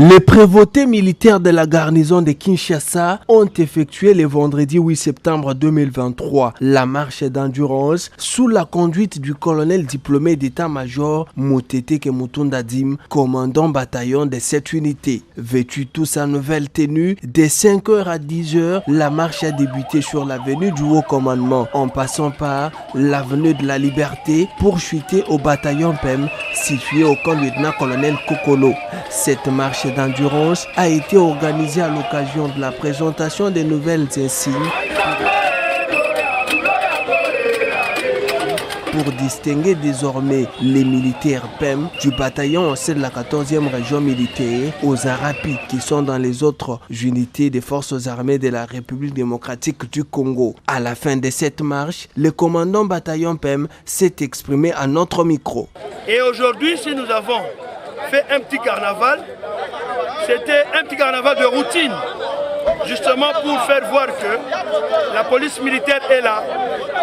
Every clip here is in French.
Les prévôtés militaires de la garnison de Kinshasa ont effectué le vendredi 8 septembre 2023 la marche d'endurance sous la conduite du colonel diplômé d'état-major Motete Mutunda Dim, commandant bataillon de cette unité. Vêtu tout sa nouvelle tenue, de 5h à 10h, la marche a débuté sur l'avenue du Haut Commandement en passant par l'avenue de la Liberté pour chuter au bataillon PEM situé au camp lieutenant-colonel Kokolo. Cette marche d'endurance a été organisée à l'occasion de la présentation des nouvelles insignes pour distinguer désormais les militaires PEM du bataillon au sein de la 14e région militaire aux Arapis qui sont dans les autres unités des forces armées de la République démocratique du Congo. À la fin de cette marche, le commandant bataillon PEM s'est exprimé à notre micro. Et aujourd'hui, si nous avons fait un petit carnaval, c'était un petit carnaval de routine, justement pour faire voir que la police militaire est là.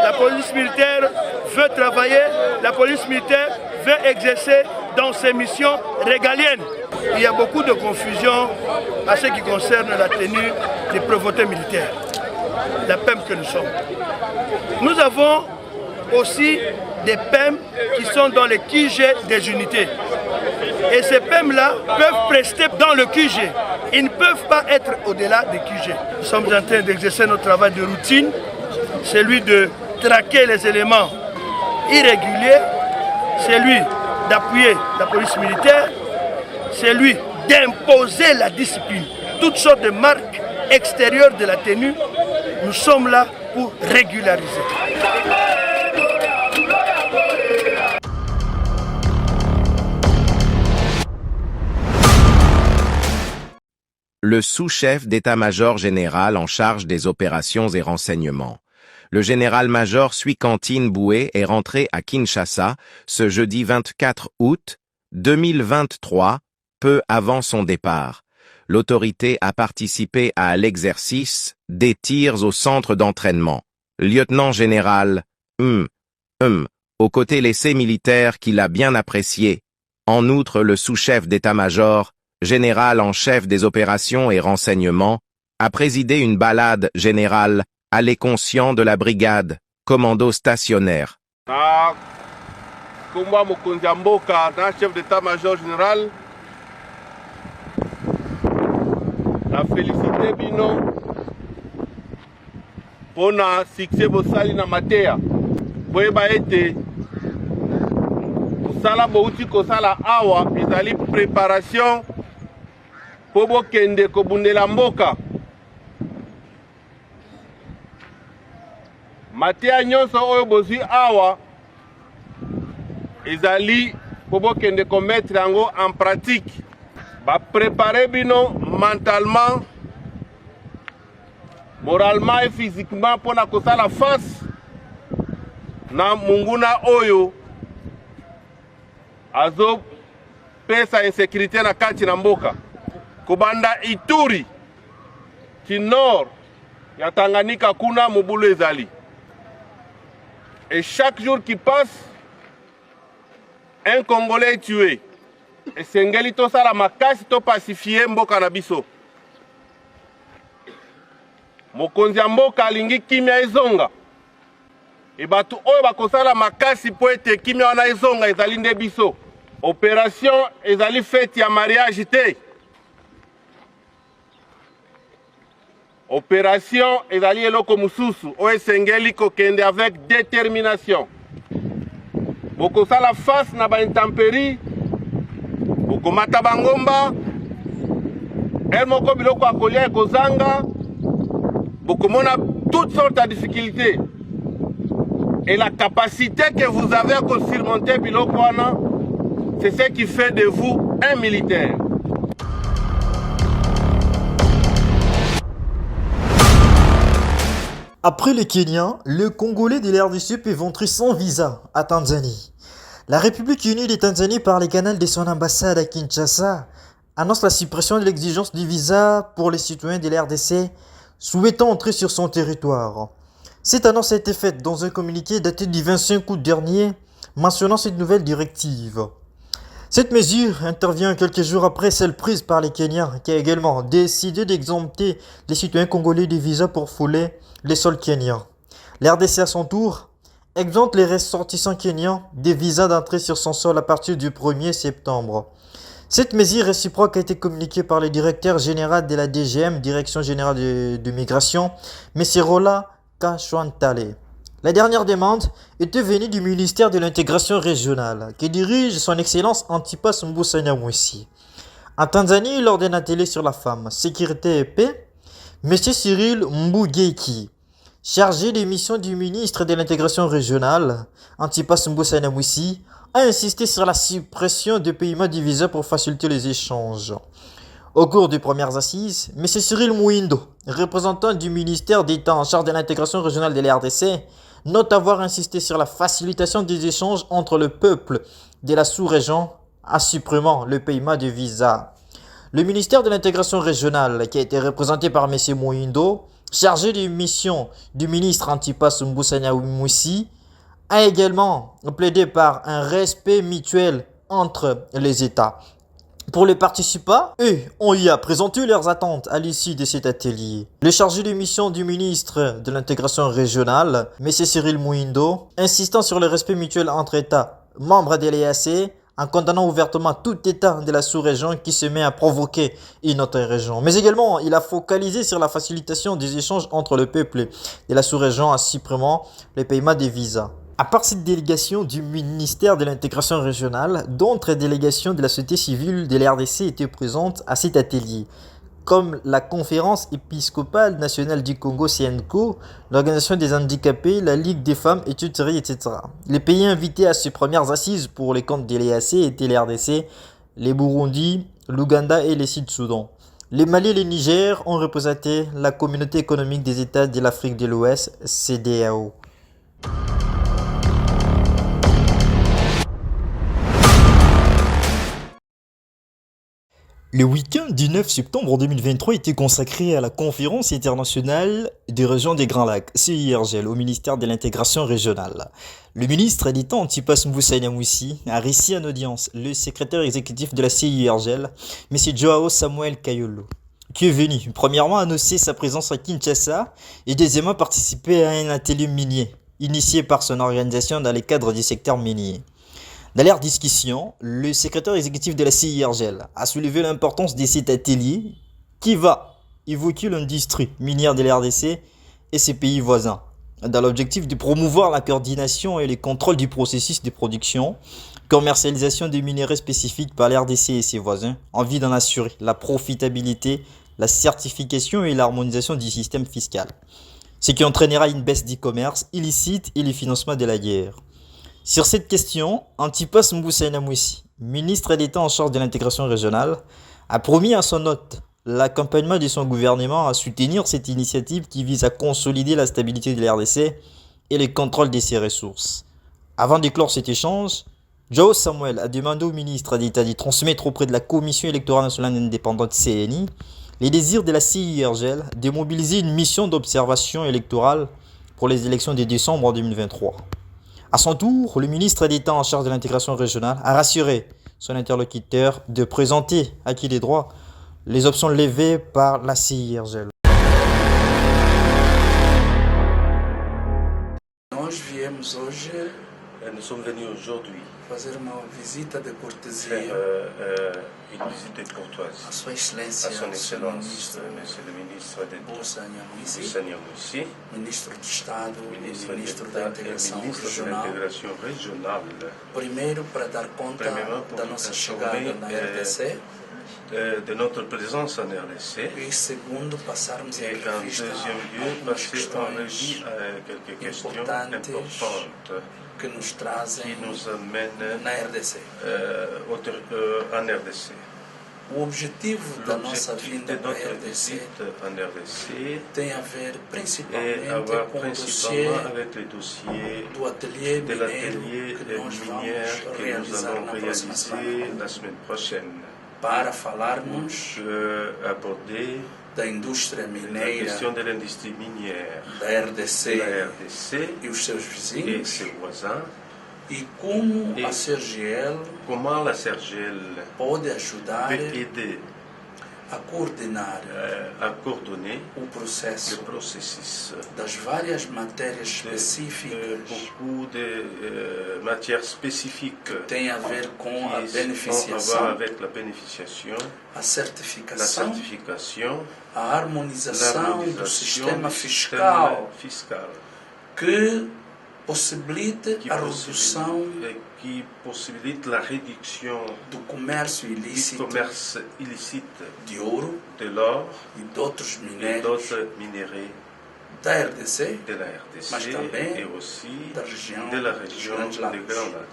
La police militaire veut travailler, la police militaire veut exercer dans ses missions régaliennes. Il y a beaucoup de confusion à ce qui concerne la tenue des prévôtés militaires, la PEM que nous sommes. Nous avons aussi des PEM qui sont dans les QG des unités. Et ces PEM-là peuvent prester dans le QG. Ils ne peuvent pas être au-delà des QG. Nous sommes en train d'exercer notre travail de routine, celui de traquer les éléments irréguliers, celui d'appuyer la police militaire, celui d'imposer la discipline. Toutes sortes de marques extérieures de la tenue, nous sommes là pour régulariser. Le sous-chef d'état-major général en charge des opérations et renseignements. Le général-major Suikantine Boué est rentré à Kinshasa ce jeudi 24 août 2023, peu avant son départ. L'autorité a participé à l'exercice des tirs au centre d'entraînement. Lieutenant général, au côté l'essai militaire qu'il a bien apprécié. En outre, le sous-chef d'état-major, général en chef des opérations et renseignements, a présidé une balade générale à les conscients de la brigade, commando stationnaire. Kumba Mokonzi Mboka, chef d'état-major général, la félicité bino pour na succès bosali na matea. Boyeba ete sala bouti ko sala awa ezali préparation po bokende kobundela mboka. Matea nyonso oyo bozwi awa ezali po bokende komettre yango en pratique. Ba préparer bino mentalement, moralement et physiquement pour na kosala face na munguna oyo azo pesa insécurité na kati na mboka. Kobanda Ituri ki nord ya Tanganyika kuna mobulu ezali. Et chaque jour qui passe, un Congolais est tué. Et sengeli to sala makasi to pacifier mboka na biso. Mokonzi ya mboka alingi kimia ezonga. E batu oyo bakosala makasi po ete kimia wana ezonga ezali nde biso. Opération ezali fête ya mariage te. Opération ezali eloko mususu oyo esengeli kokende avec détermination. Bokosala face na ba intempérie, bokomata bangomba, moko biloko akolia ekozanga, bokomona toutes sortes de difficultés. Et la capacité que vous avez à surmonter biloko wana, c'est ce qui fait de vous un militaire. Après les Kenyans, le Congolais de l'RDC peut rentrer sans visa à Tanzanie. La République unie de Tanzanie, par les canaux de son ambassade à Kinshasa, annonce la suppression de l'exigence du visa pour les citoyens de l'RDC souhaitant entrer sur son territoire. Cette annonce a été faite dans un communiqué daté du 25 août dernier, mentionnant cette nouvelle directive. Cette mesure intervient quelques jours après celle prise par les Kenyans, qui a également décidé d'exempter les citoyens congolais des visas pour fouler les sols kenyans. L'RDC à son tour exempte les ressortissants kenyans des visas d'entrée sur son sol à partir du 1er septembre. Cette mesure réciproque a été communiquée par le directeur général de la DGM, Direction générale de migration, M. Rola Kashwantale. La dernière demande était venue du ministère de l'intégration régionale, qui dirige son excellence Antipas Mboussa Mwisi. En Tanzanie, lors d'un atelier sur la femme, sécurité et paix, M. Cyril Mbugeki, chargé des missions du ministre de l'intégration régionale, Antipas Mboussa Mwisi, a insisté sur la suppression des paiements du visa pour faciliter les échanges. Au cours des premières assises, M. Cyril Mouindo, représentant du ministère d'État en charge de l'intégration régionale de l'RDC, note avoir insisté sur la facilitation des échanges entre le peuple de la sous-région en supprimant le paiement de visa. Le ministère de l'intégration régionale, qui a été représenté par M. Mouindo, chargé des missions du ministre Antipas Mboussa Mwisi, a également plaidé par un respect mutuel entre les États. Pour les participants, eux ont eu à présenter leurs attentes à l'issue de cet atelier. Le chargé de mission du ministre de l'intégration régionale, M. Cyril Mouindo, insistant sur le respect mutuel entre États membres de l'EAC, en condamnant ouvertement tout État de la sous-région qui se met à provoquer une autre région. Mais également, il a focalisé sur la facilitation des échanges entre le peuple de la sous-région en supprimant le paiement des visas. À part cette délégation du ministère de l'intégration régionale, d'autres délégations de la société civile de l'RDC étaient présentes à cet atelier, comme la Conférence épiscopale nationale du Congo CNCO, l'Organisation des handicapés, la Ligue des femmes, etc. Les pays invités à ces premières assises pour les comptes de l'EAC étaient l'RDC, les Burundi, l'Ouganda et le Sud-Soudan. Les Mali et le Niger ont représenté la Communauté économique des États de l'Afrique de l'Ouest, CEDEAO. Le week-end du 9 septembre 2023 était consacré à la conférence internationale des régions des Grands Lacs, CIRGL, au ministère de l'intégration régionale. Le ministre d'État Antipas Mboussa Mwisi a reçu en audience le secrétaire exécutif de la CIRGL, M. Joao Samuel Kayolo, qui est venu premièrement annoncer sa présence à Kinshasa et deuxièmement participer à un atelier minier, initié par son organisation dans le cadre du secteur minier. Dans leur discussion, le secrétaire exécutif de la CIRGL a soulevé l'importance de cet atelier qui va évoquer l'industrie minière de l'RDC et ses pays voisins, dans l'objectif de promouvoir la coordination et le contrôle du processus de production, commercialisation des minéraux spécifiques par l'RDC et ses voisins, en vue d'en assurer la profitabilité, la certification et l'harmonisation du système fiscal, ce qui entraînera une baisse du commerce illicite et le financement de la guerre. Sur cette question, Antipas Mboussa Mwisi, ministre d'État en charge de l'intégration régionale, a promis à son hôte l'accompagnement de son gouvernement à soutenir cette initiative qui vise à consolider la stabilité de l'RDC et le contrôle de ses ressources. Avant de clore cet échange, Joao Samuel a demandé au ministre d'État de transmettre auprès de la Commission électorale nationale indépendante CNI les désirs de la CIRGL de mobiliser une mission d'observation électorale pour les élections de décembre 2023. À son tour, le ministre d'État en charge de l'intégration régionale a rassuré son interlocuteur de présenter à qui des droits les options levées par la CIRGL. Nous sommes venus aujourd'hui fazer uma visita de cortesia une visite de courtoisie à Sua Excelência, à son Excellence, Monsieur le ministre de Mboussa Mwisi, Mwisi, Ministro de Estado e ministre Ministro d'État da et Integração ministre de Regional, l'intégration régionale, primeiro para dar conta da nossa chegada na RDC de notre présence en RDC, e segundo passarmos et em en revista deuxième lieu algumas passer en revue questões quelques questions importantes importantes que nos qui trazem nous amènent na RDC. en RDC. O objetivo da nossa L'objectif vinda de para a notre RDC visite en RDC tem a ver et principalmente avoir com o dossiê principalement avec les dossiers do atelier de mineiro l'atelier que nós minière vamos que nous realizar allons na próxima semana, réaliser la semaine prochaine para falarmos pour aborder da indústria la mineira question de l'industrie minière da de RDC la RDC e os seus et vizinhos, ses voisins E como Et a CGL comment la CERGEL pode ajudar peut aider a coordenar à coordonner o le processo processus das várias matérias de específicas beaucoup de matières spécifiques que têm a ver com a qui ont à voir beneficiação, avec la bénéficiation, a la certificação, certification, a harmonização do sistema du fiscal système fiscal que possibilite qui a redução qui possibilite la réduction do comércio du ilícito commerce illicite de ouro de l'or e de outros et minérios d'autres minéraux da RDC, de la RDC mas também et aussi da região de la dos région Grandes des Lagos. Grands Lacs.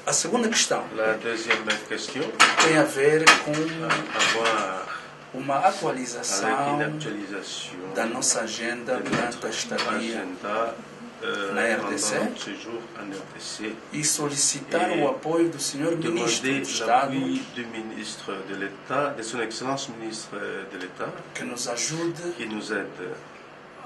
A segunda questão La deuxième question tem a ver com a voir uma avec atualização une actualisation da nossa agenda de durante a notre estadia agenda na pendant RDC notre séjour en RDC. e solicitar Et o apoio do Sr. Ministro do Demander Estado l'appui du ministre de l'État, de son Excellence ministre de l'État, que nos ajude qui nous aide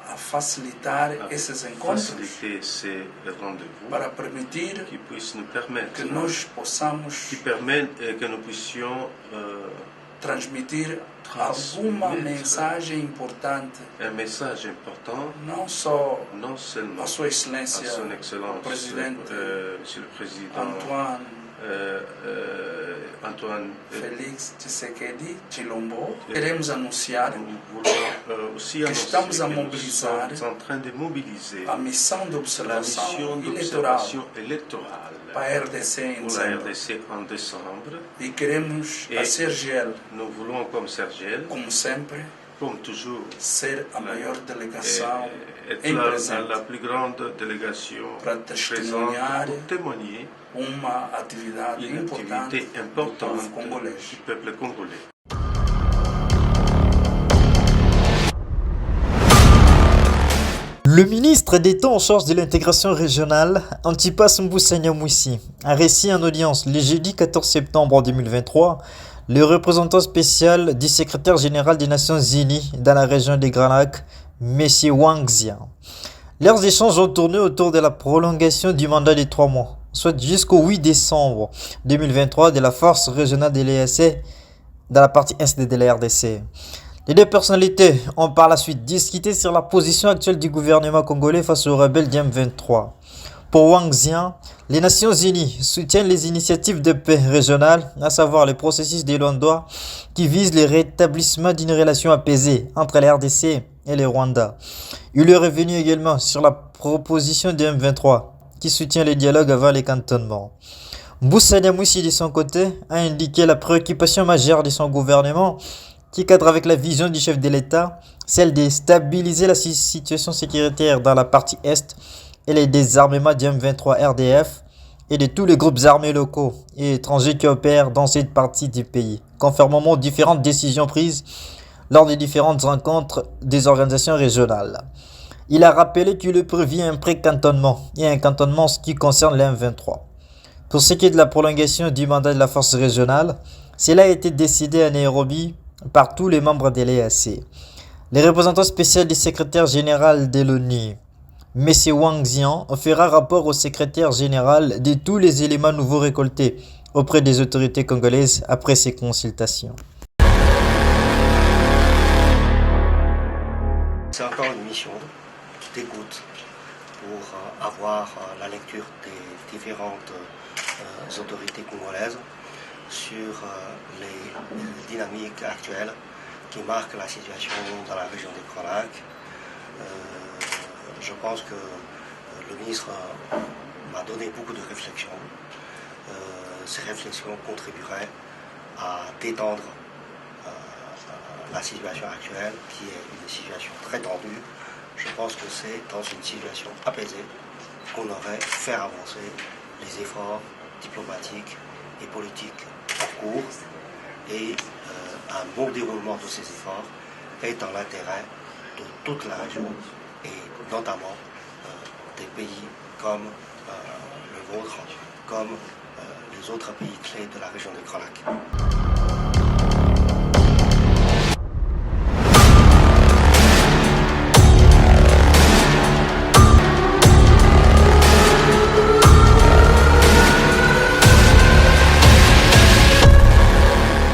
a facilitar à esses encontros faciliter ces rendez-vous, para permitir qui puissent nous permettre, que nós possamos qui permettent que nous puissions transmitir transmettre alguma mensagem importante, un message important, não só non seulement à Sua à Excelência son Excellence, Presidente Monsieur le Président Antoine Antoine, Félix Tshisekedi Tshilombo, queremos anunciar nous voulons aussi que estamos annoncer a que nous mobilizar sommes en train de mobiliser a missão de la observação mission eleitoral d'observation électorale para a RDC em pour la dezembro. RDC en décembre. E queremos a Et CERGEL, nous voulons, comme Sergel, como sempre, comme toujours, ser a maior delegação être em la presente plus grande délégation para présente testemunhar pour témoigner uma atividade une importante activité do importante povo congolês. du peuple congolais. Le ministre d'État en charge de l'intégration régionale, Antipas Mbussanya Moussi, a récit en audience le jeudi 14 septembre 2023 le représentant spécial du secrétaire général des Nations Unies dans la région des Grands Lacs, M. Wang Xian. Leurs échanges ont tourné autour de la prolongation du mandat de 3 mois, soit jusqu'au 8 décembre 2023 de la force régionale de l'EAC dans la partie est de la RDC. Les deux personnalités ont par la suite discuté sur la position actuelle du gouvernement congolais face aux rebelles du M23. Pour Wang Xian, les Nations Unies soutiennent les initiatives de paix régionales, à savoir le processus de Luanda qui vise le rétablissement d'une relation apaisée entre la RDC et le Rwanda. Il est revenu également sur la proposition du M23 qui soutient le dialogue avant les cantonnements. Mbussanya Moussi de son côté a indiqué la préoccupation majeure de son gouvernement qui cadre avec la vision du chef de l'État, celle de stabiliser la situation sécuritaire dans la partie Est et le désarmement du M23 RDF et de tous les groupes armés locaux et étrangers qui opèrent dans cette partie du pays, conformément aux différentes décisions prises lors des différentes rencontres des organisations régionales. Il a rappelé qu'il est prévu un pré-cantonnement et un cantonnement en ce qui concerne le M23. Pour ce qui est de la prolongation du mandat de la force régionale, cela a été décidé à Nairobi par tous les membres de l'EAC. Le représentant spécial du secrétaire général de l'ONU, M. Wang Xian, fera rapport au secrétaire général de tous les éléments nouveaux récoltés auprès des autorités congolaises après ces consultations. C'est encore une mission d'écoute pour avoir la lecture des différentes autorités congolaises sur les dynamiques actuelles qui marquent la situation dans la région des Grands Lacs. Je pense que le ministre m'a donné beaucoup de réflexions. Ces réflexions contribueraient à détendre la situation actuelle, qui est une situation très tendue. Je pense que c'est dans une situation apaisée qu'on aurait fait avancer les efforts diplomatiques et politiques en cours, et un bon déroulement de ces efforts est dans l'intérêt de toute la région et notamment des pays comme le vôtre, comme les autres pays clés de la région des Grands Lacs.